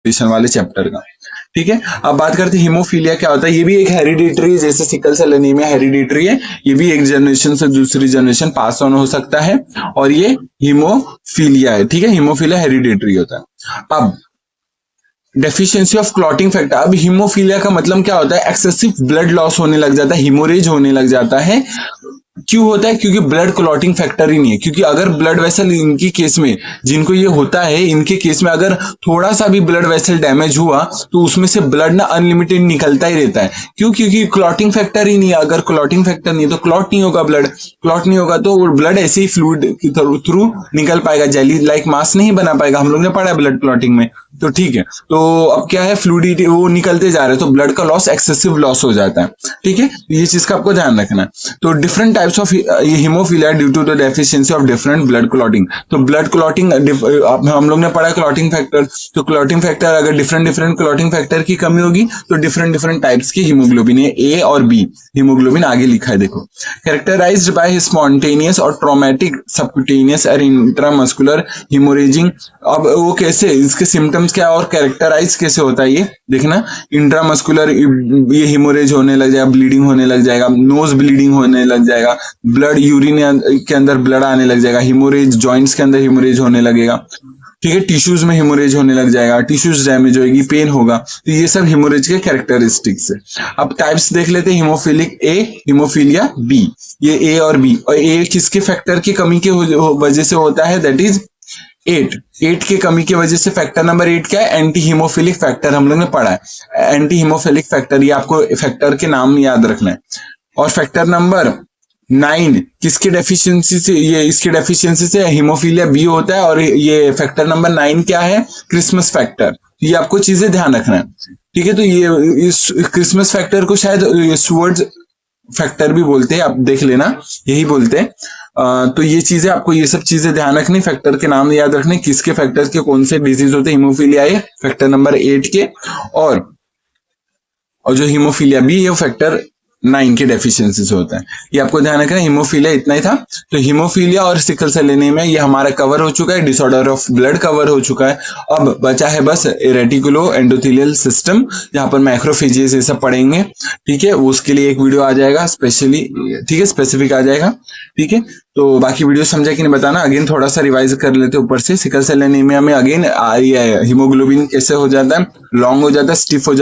Nutrition वाले chapter का। ठीक है, अब बात करते हैं हीमोफीलिया क्या होता है। ये भी एक हेरिडिटरी, जैसे सिकल सेल एनीमिया हेरिडिटरी है, ये भी एक जनरेशन से दूसरी जनरेशन पास ऑन हो सकता है, और ये हीमोफीलिया है। ठीक है, हीमोफीलिया हेरिडिटरी होता है। अब डेफिशिएंसी ऑफ क्लॉटिंग फैक्टर, अब हीमोफीलिया का मतलब क्या होता है, एक्सेसिव ब्लड लॉस होने लग जाता है, हीमोरेज होने लग जाता है। क्यों होता है? क्योंकि ब्लड क्लॉटिंग फैक्टर ही नहीं है। क्योंकि अगर ब्लड वेसल, इनकी केस में जिनको ये होता है, इनके केस में अगर थोड़ा सा भी ब्लड वेसल डैमेज हुआ तो उसमें से ब्लड ना अनलिमिटेड निकलता ही रहता है। क्यों? क्योंकि क्लॉटिंग फैक्टर ही नहीं है। अगर क्लॉटिंग फैक्टर नहीं है तो क्लॉट नहीं होगा, ब्लड क्लॉट नहीं होगा तो ब्लड ऐसे ही फ्लूइड के थ्रू निकल पाएगा, जेली लाइक मास नहीं बना पाएगा। हम लोग ने पढ़ा है ब्लड क्लॉटिंग में, तो ठीक है। तो अब क्या है, फ्लूइडिटी वो निकलते जा रहे हैं, तो ब्लड का लॉस एक्सेसिव लॉस हो जाता है। ठीक है, ये चीज का आपको ध्यान रखना है। तो different types of haemophilia due to the deficiency of different blood clotting. तो ब्लड क्लॉटिंग हम लोग ने पढ़ा क्लॉटिंग फैक्टर, तो क्लॉटिंग फैक्टर अगर डिफरेंट क्लॉटिंग फैक्टर की कमी होगी तो डिफरेंट टाइप्स की हीमोग्लोबिन है, ए और बी हीमोग्लोबिन आगे लिखा है देखो। कैरेक्टराइज्ड बाय स्पॉन्टेनियस और ट्रॉमेटिक सबक्यूटेनियस और इंट्रामस्कुलर हीमोरेजिंग। अब वो कैसे, इसके सिम्टम्स क्या और कैरेक्टराइज कैसे होता है ये देखना। इंट्रामस्कुलर ये हीमोरेज होने लग जाएगा, ब्लीडिंग होने लग जाएगा, नोज ब्लीडिंग होने लग जाएगा, ब्लड यूरिन के अंदर ब्लड आने लग जाएगा, हीमोरेज जॉइंट्स के अंदर हीमोरेज होने लगेगा। ठीक है, टिश्यूज में हीमोरेज होने लग जाएगा, टिश्यूज डैमेज होगी, पेन होगा। तो ये सब हीमोरेज के कैरेक्टरिस्टिक्स है। अब टाइप्स देख लेते हैं, हीमोफिलिक ए, हीमोफीलिया बी। ये ए और बी, और ए किसके फैक्टर की कमी की वजह से होता है, दैट इज 8 की कमी की वजह से। फैक्टर नंबर 8 क्या है, एंटी हीमोफिलिक फैक्टर, हम लोग ने पढ़ा है एंटी हीमोफिलिक फैक्टर, ये आपको फैक्टर के नाम याद रखना है। और फैक्टर नंबर 9 किसकी डेफिशिएंसी से, ये इसकी डेफिशिएंसी से हीमोफीलिया बी होता है। और ये फैक्टर नंबर 9 क्या है, क्रिसमस फैक्टर। ये आपको चीजें ध्यान रखना है। ठीक है, तो ये इस क्रिसमस फैक्टर को शायद स्टुअर्ट्स फैक्टर भी बोलते हैं, आप देख लेना, यही बोलते हैं। तो ये चीजें आपको, ये सब चीजें ध्यान रखनी, फैक्टर के नाम याद रखने, किसके फैक्टर के कौन से डिजीज होते हैं, हीमोफीलिया ए फैक्टर नंबर 8 के, और जो हीमोफीलिया बी है फैक्टर 9 के डेफिशिएंसी से होता है। ये आपको ध्यान रखना। हीमोफीलिया इतना ही था। तो हीमोफीलिया और सिकल सेल एनीमिया ये हमारा कवर हो चुका है, डिसऑर्डर ऑफ ब्लड कवर हो चुका है। अब बचा है बस रेटिकुलो एंडोथेलियल सिस्टम, जहां पर मैक्रोफेजेस ये सब पढ़ेंगे। ठीक है, उसके लिए एक वीडियो आ जाएगा स्पेशली, ठीक है, स्पेसिफिक आ जाएगा। ठीक है, तो बाकी वीडियो समझा कि नहीं बताना, अगेन थोड़ा सा रिवाइज कर लेते ऊपर से। सिकल सेल एनीमिया में अगेन हीमोग्लोबिन कैसे हो जाता है, लॉन्ग हो जाता है, स्टिफ हो जाता है,